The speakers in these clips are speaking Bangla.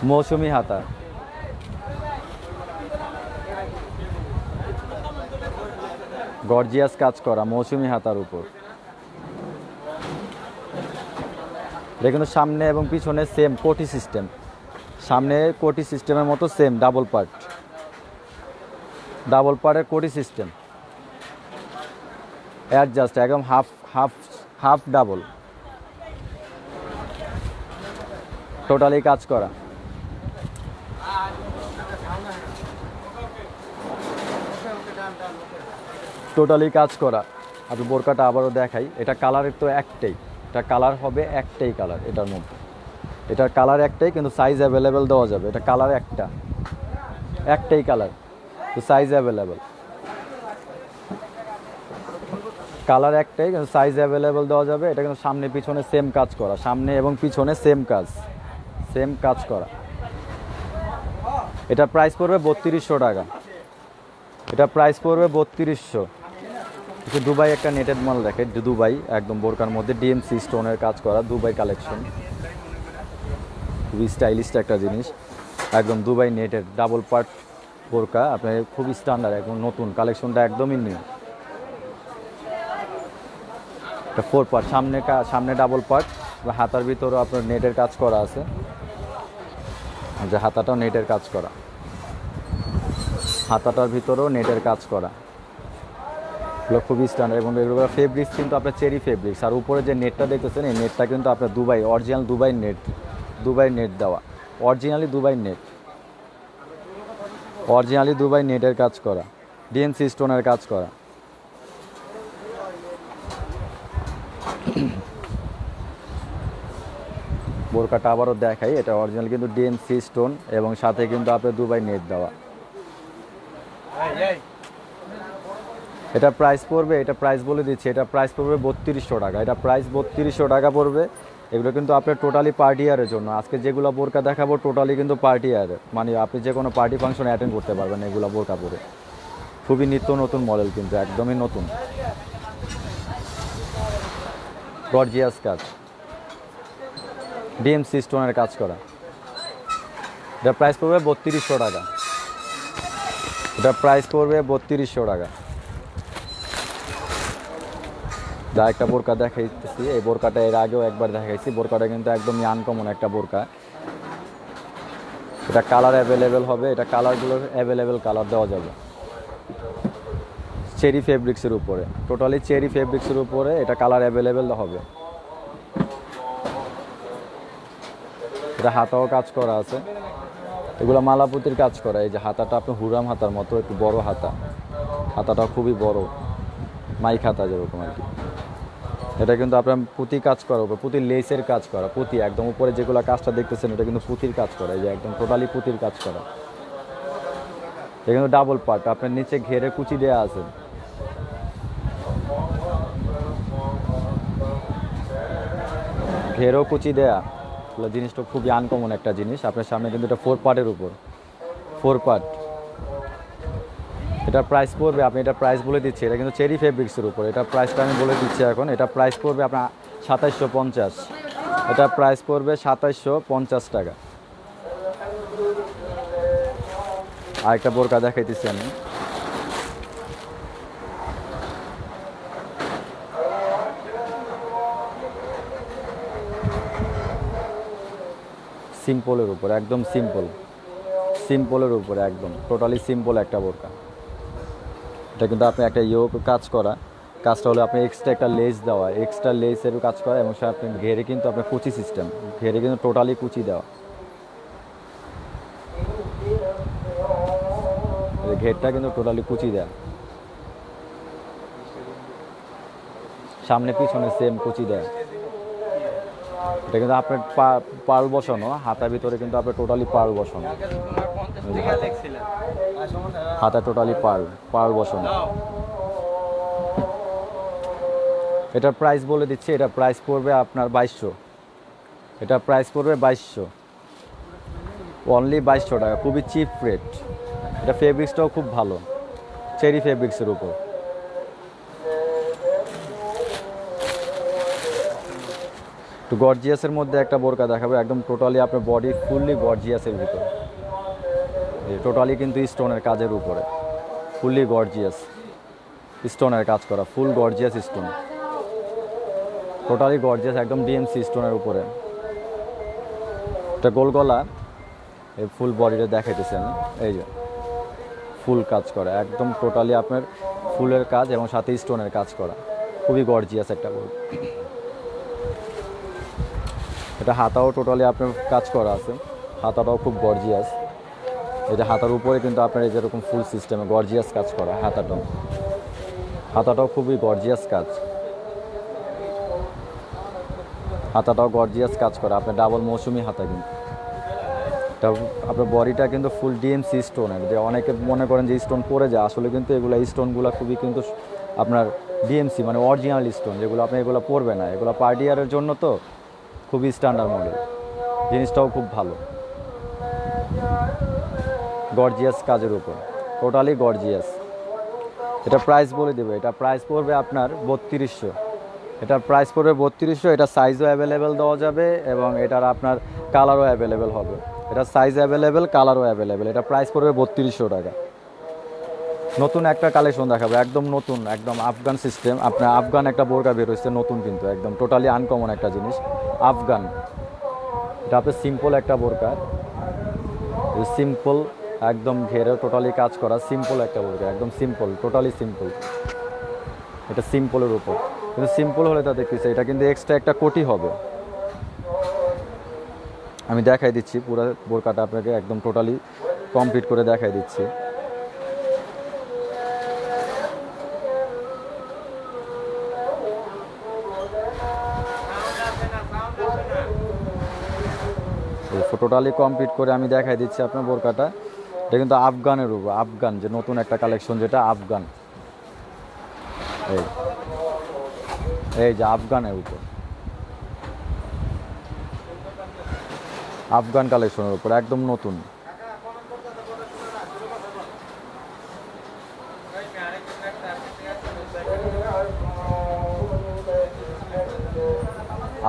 মৌসুমি হাতা, গর্জিয়াস কাজ করা মৌসুমি হাতার উপর। এটা কিন্তু সামনে এবং পিছনে সেম কোটি সিস্টেম, সামনে কোটি সিস্টেমের মতো সেম ডাবল পার্টের কোটি সিস্টেম, অ্যাডজাস্ট একদম half half half double, totally কাজ করা। টোটালি কাজ করা। আপনি বোরকাটা আবারও দেখাই, এটা কালারের তো একটাই, এটা কালার হবে একটাই কালার এটার মধ্যে, এটার কালার একটাই কিন্তু সাইজ অ্যাভেলেবেল দেওয়া যাবে। এটা কালার একটাই কালার, তো সাইজ অ্যাভেলেবেল, কালার একটাই কিন্তু সাইজ অ্যাভেলেবেল দেওয়া যাবে। এটা কিন্তু সামনে পিছনে সেম কাজ করা, সামনে এবং পিছনে সেম কাজ করা। এটা প্রাইস পড়বে 3200 টাকা, এটা প্রাইস পড়বে 3200। দুবাই একটা নেটেড মাল দেখে, দুবাই একদম বোরকার মধ্যে ডিএমসি স্টোনের কাজ করা, দুবাই কালেকশন, খুবই স্টাইলিশ একটা জিনিস, একদম দুবাই নেটের ডাবল পার্ট বোরকা, আপনার খুবই স্ট্যান্ডার্ড, একদম নতুন কালেকশনটা, একদমই নিউ। এটা 4 পার্ট, সামনে ডাবল পার্ট, হাতার ভিতরেও আপনার নেটের কাজ করা আছে, যে হাতাটাও নেটের কাজ করা, হাতাটার ভিতরেও নেটের কাজ করা, এগুলো খুবই স্ট্যান্ডার্ড। এবং এগুলো ফেব্রিক্স কিন্তু আপনার চেরি ফেব্রিক্স, আর উপরে যে নেটটা দেখতেছেন এই নেটটা কিন্তু আপনার দুবাই অরিজিনাল দুবাই নেট দেওয়া, অরিজিনালি দুবাই নেটের কাজ করা, ডিএনসি স্টোনের কাজ করা। বোরকাটা আবারও দেখাই, এটা অরিজিনাল কিন্তু ডিএনসি স্টোন এবং সাথে কিন্তু আপনার দুবাই নেট দেওয়া। এটা প্রাইস পড়বে, এটা প্রাইস বলে দিচ্ছি, এটা প্রাইস পড়বে 3200 টাকা, এটা প্রাইস 3200 টাকা পড়বে। এগুলো কিন্তু আপনার টোটালি পার্টি ইয়ারের জন্য, আজকে যেগুলো বোরকা দেখাবো টোটালি কিন্তু পার্টি ইয়ারের, মানে আপনি যে কোনো পার্টি ফাংশনে অ্যাটেন্ড করতে পারবেন এগুলো বোরকা পরে। খুবই নিত্য নতুন মডেল, কিন্তু একদমই নতুন, গর্জিয়াস কাজ, ডিএমসি স্টোনের কাজ করা। এটা প্রাইস পড়বে 3200 টাকা, এটা প্রাইস পড়বে 3200 টাকা। যা একটা বোরকা দেখাইতেছি, এই বোরকাটা এর আগেও একবার দেখাইছি, বোরকাটা কিন্তু একদমই আনকমন একটা বোরকা। এটা কালার অ্যাভেলেবেল হবে, এটা কালারগুলো অ্যাভেলেবেল কালার দেওয়া যাবে, চেরি ফেব্রিক্সের উপরে, টোটালি চেরি ফেব্রিক্সের উপরে এটা কালার অ্যাভেলেবেল হবে। এটা হাতাও কাজ করা আছে, এগুলো মালাপুতির কাজ করা। এই যে হাতাটা আপনার হুরাম হাতার মতো, একটু বড় হাতাটা খুবই বড়, মাইক হাতা যেরকম আর কি। এটা কিন্তু আপনার পুঁতি কাজ করা, পুঁতির লেসের কাজ করা, পুঁতি একদম উপরে যেগুলো কাজটা দেখতেছেন এটা কিন্তু পুঁতির কাজ করা, এই যে একদম টোটালি পুঁতির কাজ করা। এটা কিন্তু ডাবল পার্ট, আপনার নিচে ঘেরে কুচি দেওয়া আছে, ঘেরও কুচি দেয়া, জিনিসটা খুবই আনকমন একটা জিনিস। আপনার সামনে কিন্তু এটা 4 পার্টের উপর, 4 পার্ট। এটা প্রাইস পড়বে, আপনি এটা প্রাইস বলে দিচ্ছি, এটা কিন্তু চেরি ফেব্রিক্সের উপর, এটা প্রাইসটা আমি বলে দিচ্ছি এখন। এটা প্রাইস পড়বে আপনার 2750, এটা প্রাইস পড়বে 2750 টাকা। আরেকটা বোরকা দেখাইতেছি আমি, সিম্পলের উপর, একদম সিম্পলের উপরে, একদম টোটালি সিম্পল একটা বোরকা। এটা কিন্তু আপনি একটা ইয়োক কাজ করা, কাজটা হলো আপনি এক্সট্রা একটা লেস দেওয়া, এক্সট্রা লেসের কাজ করা, এবং সে আপনি ঘেরে কিন্তু আপনার কুচি সিস্টেম, ঘেরে কিন্তু টোটালি কুচি দেওয়া, ঘেরটা কিন্তু টোটালি কুচি দেওয়া, সামনে পিছনে সেম কুচি দেওয়া। এটা কিন্তু আপনার পার্ল বসানো, হাতার ভিতরে কিন্তু আপনার টোটালি পার্ল বসানো, হাতা টোটালি পার্ল বসানো। এটার প্রাইস বলে দিচ্ছি, এটা প্রাইস পড়বে আপনার 2200, এটা প্রাইস পড়বে 2200, অনলি 2200 টাকা, খুবই চিপ রেট। এটা ফেব্রিক্সটাও খুব ভালো, চেরি ফেব্রিক্সের উপর। একটু গর্জিয়াসের মধ্যে একটা বোরকা দেখাবো, একদম টোটালি আপনার বডি ফুললি গর্জিয়াসের ভিতরে, টোটালি কিন্তু স্টোনের কাজের উপরে, ফুললি গর্জিয়াস স্টোনের কাজ করা, ফুল গর্জিয়াস স্টোন, টোটালি গর্জিয়াস একদম ডিএমসি স্টোনের উপরে। এটা গোল গলা, এই ফুল বডিটা দেখাইতেছি আমি, এই যে ফুল কাজ করা একদম টোটালি আপনার ফুলের কাজ এবং সাথে স্টোনের কাজ করা, খুবই গর্জিয়াস একটা বোরকা। এটা হাতাও টোটালি আপনার কাজ করা আছে, হাতাটাও খুব গর্জিয়াস। এটা হাতার উপরে কিন্তু আপনার এই যেরকম ফুল সিস্টেমে গর্জিয়াস কাজ করা, হাতাটাও খুবই গর্জিয়াস কাজ, হাতাটাও গর্জিয়াস কাজ করা আপনার ডাবল মৌসুমি হাতা। কিন্তু আপনার বডিটা কিন্তু ফুল ডিএমসি স্টোনের, যে অনেকে মনে করেন যে স্টোন পড়ে যায়, আসলে কিন্তু এগুলো স্টোনগুলো খুবই কিন্তু আপনার ডিএমসি মানে অরিজিনাল স্টোন, যেগুলো আপনি এগুলো পড়বে না, এগুলো পার্টি ইয়ারের জন্য তো খুবই স্ট্যান্ডার্ড মডেল, জিনিসটাও খুব ভালো, গর্জিয়াস কাজের উপর, টোটালি গর্জিয়াস। এটা প্রাইস বলে দেবে, এটা প্রাইস পড়বে আপনার 3200, এটার প্রাইস পড়বে 3200। এটা সাইজও অ্যাভেলেবেল দেওয়া যাবে এবং এটার আপনার কালারও অ্যাভেলেবেল হবে, এটা সাইজ অ্যাভেলেবেল, কালারও অ্যাভেলেবেল। এটা প্রাইস পড়বে 3200 টাকা। নতুন একটা কালেকশন দেখাবো, একদম নতুন, একদম আফগান সিস্টেম, আপনার আফগান একটা বোরকা বের হয়েছে নতুন, কিন্তু একদম টোটালি আনকমন একটা জিনিস আফগান। এটা আপনার সিম্পল একটা বোরকা, সিম্পল একদম ঘেরে টোটালি কাজ করা, সিম্পল একটা বোরকা, একদম সিম্পল, টোটালি সিম্পল। এটা সিম্পলের উপর, কিন্তু সিম্পল হলে তাতে কিছু, এটা কিন্তু এক্সট্রা একটা কোটি হবে। আমি দেখাই দিচ্ছি পুরো বোরকাটা আপনাকে, একদম টোটালি কমপ্লিট করে দেখাই দিচ্ছি। টোটালি কমপ্লিট করে আমি দেখাই দিচ্ছি আপনার বোরকাটা। এটা কিন্তু আফগানের উপর, আফগান যে নতুন একটা কালেকশন, যেটা আফগান, এই যে আফগানের উপর, আফগান কালেকশনের উপর একদম নতুন।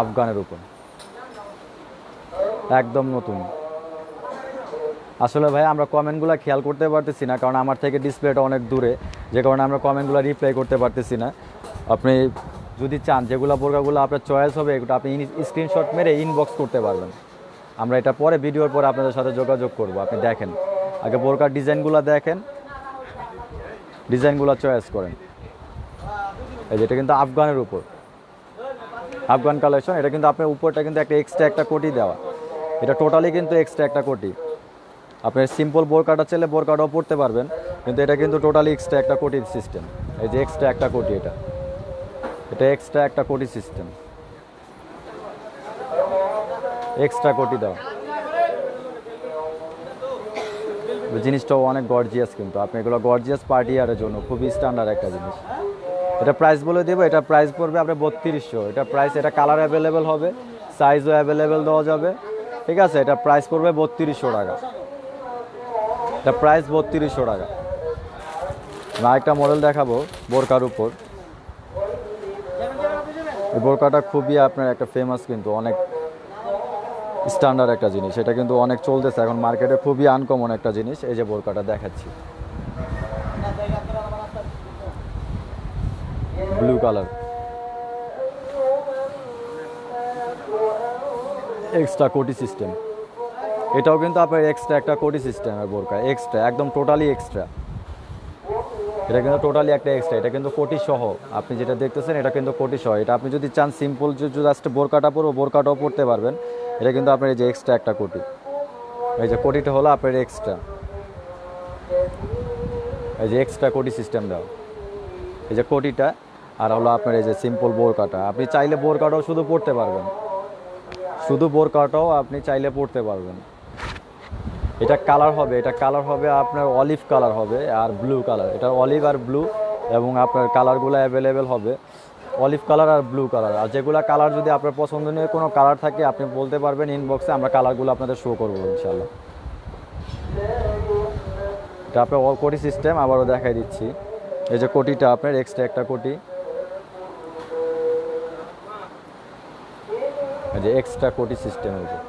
আফগানের উপর একদম নতুন। আসলে ভাই আমরা কমেন্টগুলো খেয়াল করতে পারতেছি না, কারণ আমার থেকে ডিসপ্লেটা অনেক দূরে, যে কারণে আমরা কমেন্টগুলো রিপ্লাই করতে পারতেছি না। আপনি যদি চান যেগুলো বোরকাগুলো আপনার চয়েস হবে, এগুলো আপনি স্ক্রিনশট মেরে ইনবক্স করতে পারবেন, আমরা এটা পরে ভিডিওর পরে আপনাদের সাথে যোগাযোগ করব। আপনি দেখেন আগে বোরকার ডিজাইনগুলো দেখেন, ডিজাইনগুলো চয়েস করেন। এই যেটা কিন্তু আফগানের উপর, আফগান কালেকশন। এটা কিন্তু আপনার উপরটা কিন্তু একটা এক্সট্রা একটা কোটি দেওয়া, এটা টোটালি কিন্তু এক্সট্রা একটা কোটি। আপনি সিম্পল বোরকাটা চাইলে বোরকাটাও পড়তে পারবেন, কিন্তু এটা কিন্তু টোটালি এক্সট্রা একটা কোটির সিস্টেম। এই যে এক্সট্রা একটা কোটি, এটা এক্সট্রা একটা কোটি সিস্টেম, এক্সট্রা কোটি দাও। জিনিসটাও অনেক গর্জিয়াস, কিন্তু আপনি এগুলো গর্জিয়াস পার্টি ইয়ারের জন্য খুবই স্ট্যান্ডার্ড একটা জিনিস। এটা প্রাইস বলে দেবো, এটা প্রাইস পড়বে আপনার 3200। এটা প্রাইস, এটা কালার অ্যাভেলেবেল হবে, সাইজও অ্যাভেলেবেল দেওয়া যাবে, ঠিক আছে। এটা প্রাইস পড়বে 3200 টাকা, এটা প্রাইস 3200 টাকা। আরেকটা মডেল দেখাবো বোরকার উপর, এই বোরকাটা খুবই আপনার একটা ফেমাস, কিন্তু অনেক স্ট্যান্ডার্ড একটা জিনিস, এটা কিন্তু অনেক চলতেছে এখন মার্কেটে, খুবই আনকমন একটা জিনিস। এই যে বোরকাটা দেখাচ্ছি, ব্লু কালার, এক্সট্রা কোটি সিস্টেম। এটাও কিন্তু আপনার এক্সট্রা একটা কোটি সিস্টেমের বোরকা, এক্সট্রা একদম টোটালি এক্সট্রা। এটা কিন্তু টোটালি একটা এক্সট্রা, এটা কিন্তু কোটি সহ, আপনি যেটা দেখতেছেন এটা কিন্তু কোটি সহ। এটা আপনি যদি চান সিম্পল জাস্ট বোরকাটা পরবো, বোরকাটাও পরতে পারবেন। এটা কিন্তু আপনার এই যে এক্সট্রা একটা কোটি, এই যে কোটিটা হলো আপনার এক্সট্রা, এই যে এক্সট্রা কোটি সিস্টেম দাও, এই যে কোটিটা, আর হলো আপনার এই যে সিম্পল বোরকাটা। আপনি চাইলে বোরকাটাও শুধু পরতে পারবেন, শুধু বোরকাটাও আপনি চাইলে পরতে পারবেন। এটা কালার হবে, এটা কালার হবে আপনার অলিভ কালার হবে আর ব্লু কালার, এটা অলিভ আর ব্লু, এবং আপনার কালারগুলো অ্যাভেলেবেল হবে অলিভ কালার আর ব্লু কালার। আর যেগুলো কালার যদি আপনার পছন্দনীয় কোনো কালার থাকে আপনি বলতে পারবেন ইনবক্সে, আমরা কালারগুলো আপনাদের শো করবো ইনশাল্লাহ। এটা আপনার কোটি সিস্টেম, আবারও দেখাই দিচ্ছি। এই যে কোটিটা আপনার এক্সট্রা একটা কোটি, এই যে এক্সট্রা কোটি সিস্টেমের উপর।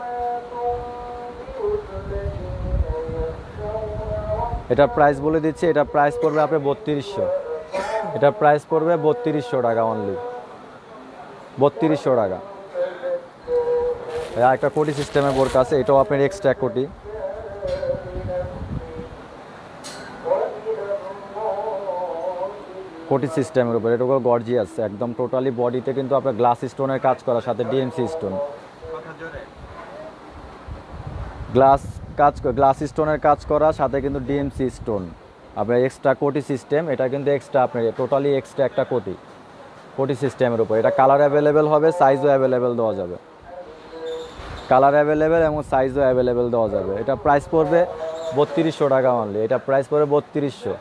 এটা প্রাইস বলে দিচ্ছি, এটা প্রাইস পড়বে আপনার 3200। এটা প্রাইস পড়বে 3200 টাকা অনলি, 3200 টাকা। একটা কোটি সিস্টেমের বোরকা আছে, এটাও আপনার এক্সট্রা কোটি। কোটি সিস্টেমের উপর, এটা গর্জিয়াস একদম টোটালি বডিতে কিন্তু আপনার গ্লাস স্টোনের কাজ করা, সাথে ডিএমসি স্টোন, গ্লাস স্টোনের কাজ করা, সাথে কিন্তু ডিএমসি স্টোন আপনার এক্সট্রা কোটি সিস্টেম। এটা কিন্তু এক্সট্রা আপনার টোটালি এক্সট্রা একটা কোটি সিস্টেমের উপর। এটা কালার অ্যাভেলেবেল হবে, সাইজও অ্যাভেলেবেল দেওয়া যাবে, কালার অ্যাভেলেবেল এবং সাইজও অ্যাভেলেবেল দেওয়া যাবে। এটা প্রাইস পড়বে 3200 টাকা অনলি, এটা প্রাইস পড়বে 3200।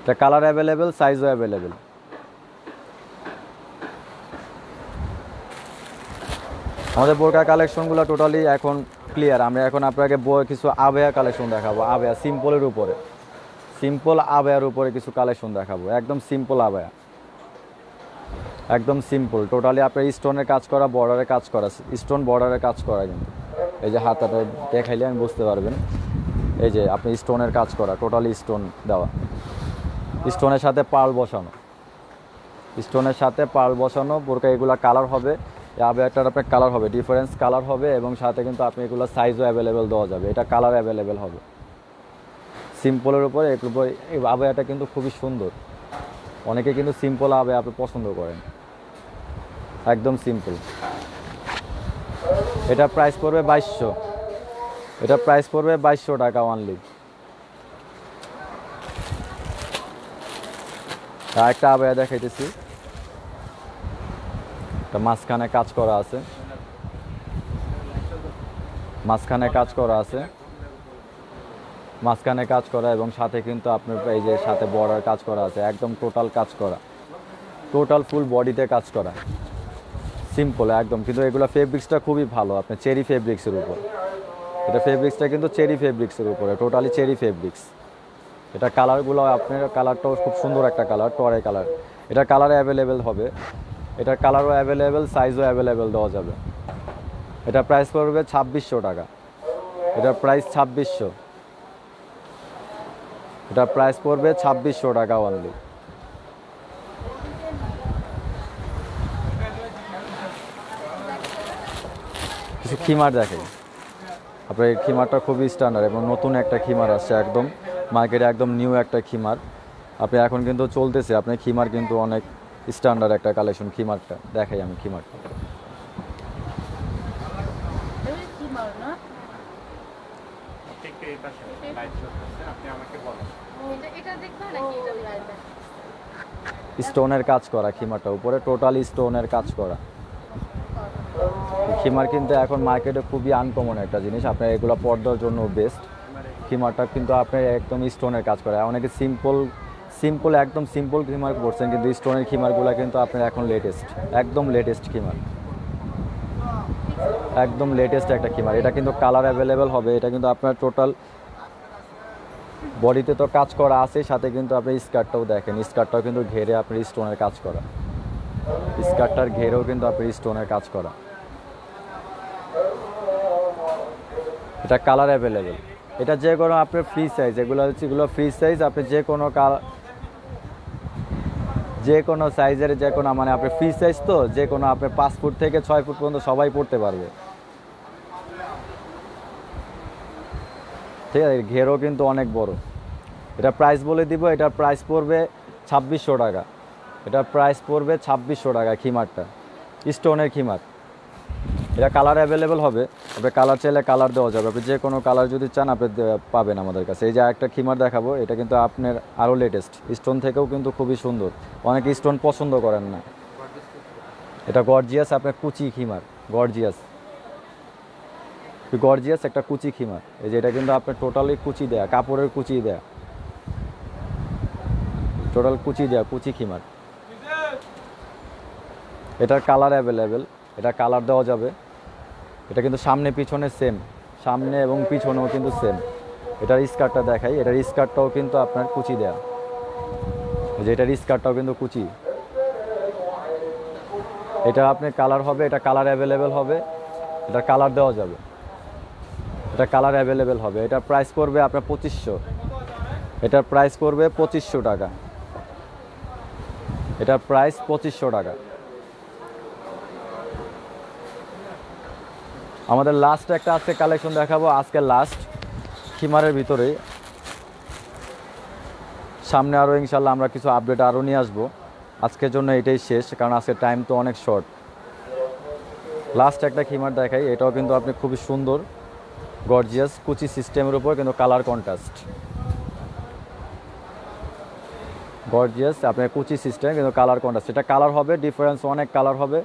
এটা কালার অ্যাভেলেবেল, সাইজও অ্যাভেলেবেল। আমাদের বোরকা কালেকশনগুলো টোটালি এখন ক্লিয়ার। আমরা এখন আপনাকে কিছু আবেয়া কালেকশন দেখাবো, আবেয়া সিম্পলের উপরে, সিম্পল আবেয়ার উপরে কিছু কালেকশন দেখাবো, একদম সিম্পল আবেয়া, একদম সিম্পল টোটালি আপনার স্টোনের কাজ করা, বর্ডারে কাজ করা, স্টোন বর্ডারে কাজ করা। কিন্তু এই যে হাতাটা দেখাইলে আমি বুঝতে পারবেন, এই যে আপনি স্টোনের কাজ করা, টোটালি স্টোন দেওয়া, স্টোনের সাথে পার্ল বসানো, স্টোনের সাথে পার্ল বসানো বোরকা। এগুলো কালার হবে, আবেয়াটার আপনার কালার হবে, ডিফারেন্স কালার হবে, এবং সাথে কিন্তু আপনি এগুলো সাইজও অ্যাভেলেবেল দেওয়া যাবে, এটা কালার অ্যাভেলেবেল হবে। সিম্পলের উপরে এগুলো, এই আবেয়াটা কিন্তু খুবই সুন্দর, অনেকে কিন্তু সিম্পল আবেয়া আপনি পছন্দ করেন, একদম সিম্পল। এটা প্রাইস পড়বে 2200, এটা প্রাইস পড়বে 2200 টাকা অনলি। একটা আবেয়া দেখাইতেছি, এটা মাঝখানে কাজ করা আছে, মাঝখানে কাজ করা আছে, মাঝখানে কাজ করা, এবং সাথে কিন্তু আপনার এই যে সাথে বর্ডার কাজ করা আছে, একদম টোটাল কাজ করা, টোটাল ফুল বডিতে কাজ করা, সিম্পল একদম। কিন্তু এগুলো ফেব্রিক্সটা খুবই ভালো, আপনার চেরি ফেব্রিক্সের উপর, এটা ফেব্রিক্সটা কিন্তু চেরি ফেব্রিক্সের উপরে, টোটালি চেরি ফেব্রিক্স। এটা কালারগুলো আপনার, কালারটাও খুব সুন্দর একটা কালার, টরে কালার। এটা কালার অ্যাভেলেবেল হবে, এটার কালারও অ্যাভেলেবেল, সাইজও অ্যাভেলেবেল দেওয়া যাবে। এটা প্রাইস পড়বে 2600 টাকা, এটার প্রাইস 2600, এটা প্রাইস পড়বে 2600 টাকা অনলি। কিছু খিমার দেখেন, আপনার এই খিমারটা খুবই স্ট্যান্ডার্ড এবং নতুন একটা খিমার আসছে, একদম মার্কেটে একদম নিউ একটা খিমার। আপনি এখন কিন্তু চলতেছে, আপনার খিমার কিন্তু অনেক স্ট্যান্ডার্ড একটা কালেকশন। খিমারটা দেখাই আমি, খিমারটা স্টোনের কাজ করা, খিমারটা উপরে টোটালি স্টোনের কাজ করা। খিমার কিন্তু এখন মার্কেটে খুবই আনকমন একটা জিনিস, আপনার এগুলো পর্দার জন্য বেস্ট। খিমারটা কিন্তু আপনার একদম স্টোনের কাজ করা, অনেকে সিম্পল একদম সিম্পল খিমার করছেন, কিন্তু স্টোনের খিমারগুলো কিন্তু আপনার এখন লেটেস্ট, একদম লেটেস্ট খিমার, একদম লেটেস্ট একটা খিমার। এটা কিন্তু কালার অ্যাভেলেবেল হবে, এটা কিন্তু আপনার টোটাল বডিতে তো কাজ করা আছে, সাথে কিন্তু আপনি স্কার্টটাও দেখেন, স্কার্টটাও কিন্তু ঘেরে আপনার স্টোনের কাজ করা, স্কার্টটার ঘেরেও কিন্তু আপনার স্টোনের কাজ করা। এটা কালার অ্যাভেলেবেল, এটা যে কোনো আপনার ফ্রি সাইজ, এগুলো হচ্ছে এগুলো ফ্রি সাইজ, আপনি যে কোনো সাইজের, যে কোনো মানে আপনি ফ্রি সাইজ, তো যে কোনো আপনি 5 ফুট থেকে 6 ফুট পর্যন্ত সবাই পড়তে পারবে, ঠিক আছে। ঘেরও কিন্তু অনেক বড়। এটা প্রাইস বলে দিব, এটার প্রাইস পড়বে 2600 টাকা, এটার প্রাইস পড়বে 2600 টাকা খিমারটা, স্টোনের খিমার। এটা কালার অ্যাভেলেবেল হবে, আপনি কালার চাইলে কালার দেওয়া যাবে, আপনি যে কোনো কালার যদি চান আপনি পাবেন আমাদের কাছে। এই যে একটা খিমার দেখাবো, এটা কিন্তু আপনার আরও লেটেস্ট, স্টোন থেকেও কিন্তু খুবই সুন্দর, অনেকে স্টোন পছন্দ করেন না। এটা গর্জিয়াস আপনার কুচি খিমার, গর্জিয়াস একটা কুচি খিমার। এই যে এটা কিন্তু আপনার টোটালি কুচি দেয়া, কাপড়ের কুচি দেয়া, টোটাল কুচি দেয়া, কুচি খিমার। এটার কালার অ্যাভেলেবেল, এটা কালার দেওয়া যাবে। এটা কিন্তু সামনে পিছনে সেম, সামনে এবং পিছনেও কিন্তু সেম। এটার স্কার্টটা দেখাই, এটার স্কার্টটাও কিন্তু আপনার কুচি দেয়া, এই যে এটার স্কার্টটাও কিন্তু কুচি, এটা আপনি কালার হবে, এটা কালার অ্যাভেলেবেল হবে, এটা কালার দেওয়া যাবে, এটা কালার অ্যাভেলেবেল হবে। এটার প্রাইস পড়বে আপনার 2500, এটার প্রাইস পড়বে 2500 টাকা, এটার প্রাইস 2500 টাকা। আমাদের লাস্ট একটা আজকে কালেকশন দেখাবো, আজকে লাস্ট খিমারের ভিতরে। সামনে আরও ইনশাল্লাহ আমরা কিছু আপডেট আরও নিয়ে আসবো। আজকের জন্য এটাই শেষ, কারণ আজকে টাইম তো অনেক শর্ট। লাস্ট একটা খিমার দেখাই, এটাও কিন্তু আপনি খুবই সুন্দর গর্জিয়াস কুচি সিস্টেমের উপর, কিন্তু কালার কন্ট্রাস্ট গর্জিয়াস আপনার কুচি সিস্টেম, কিন্তু কালার কন্ট্রাস্ট। এটা কালার হবে ডিফারেন্স, অনেক কালার হবে,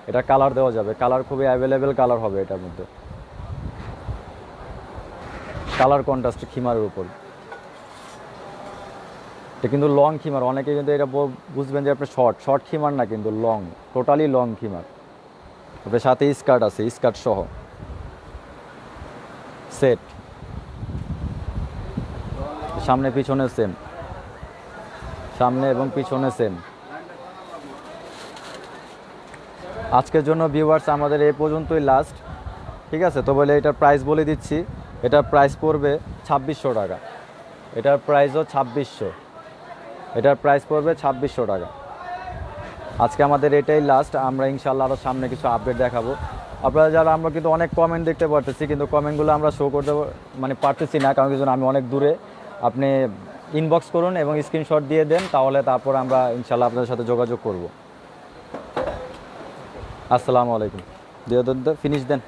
এটা কালার দেওয়া যাবে, কালার খুবই অ্যাভেলেবেল কালার হবে এটার মধ্যে, কালার কন্ট্রাস্ট খিমারের উপর। এটা কিন্তু লং খিমার, অনেকে কিন্তু এটা বুঝবেন যে আপনার শর্ট খিমার না, কিন্তু লং, টোটালি লং খিমার। আপনার সাথে স্কার্ট আছে, স্কার্ট সহ সেট, সামনে পিছনে সেম, সামনে এবং পিছনে সেম। আজকের জন্য ভিউয়ার্স আমাদের এই পর্যন্তই লাস্ট, ঠিক আছে? তো বলে এটার প্রাইস বলে দিচ্ছি, এটার প্রাইস পড়বে 2600 টাকা, এটার প্রাইসও 2600, এটার প্রাইস পড়বে 2600 টাকা। আজকে আমাদের এটাই লাস্ট, আমরা ইনশাল্লাহ আরও সামনে কিছু আপডেট দেখাবো। আপনারা যারা, আমরা কিন্তু অনেক কমেন্ট দেখতে পারতেছি, কিন্তু কমেন্টগুলো আমরা শো করতে পারতেছি না, কারণ কিছু আমি অনেক দূরে। আপনি ইনবক্স করুন এবং স্ক্রিনশট দিয়ে দেন, তারপর আমরা ইনশাল্লাহ আপনাদের সাথে যোগাযোগ করব। আসসালামু আলাইকুম। দিয়ে ফিনিশ দেন।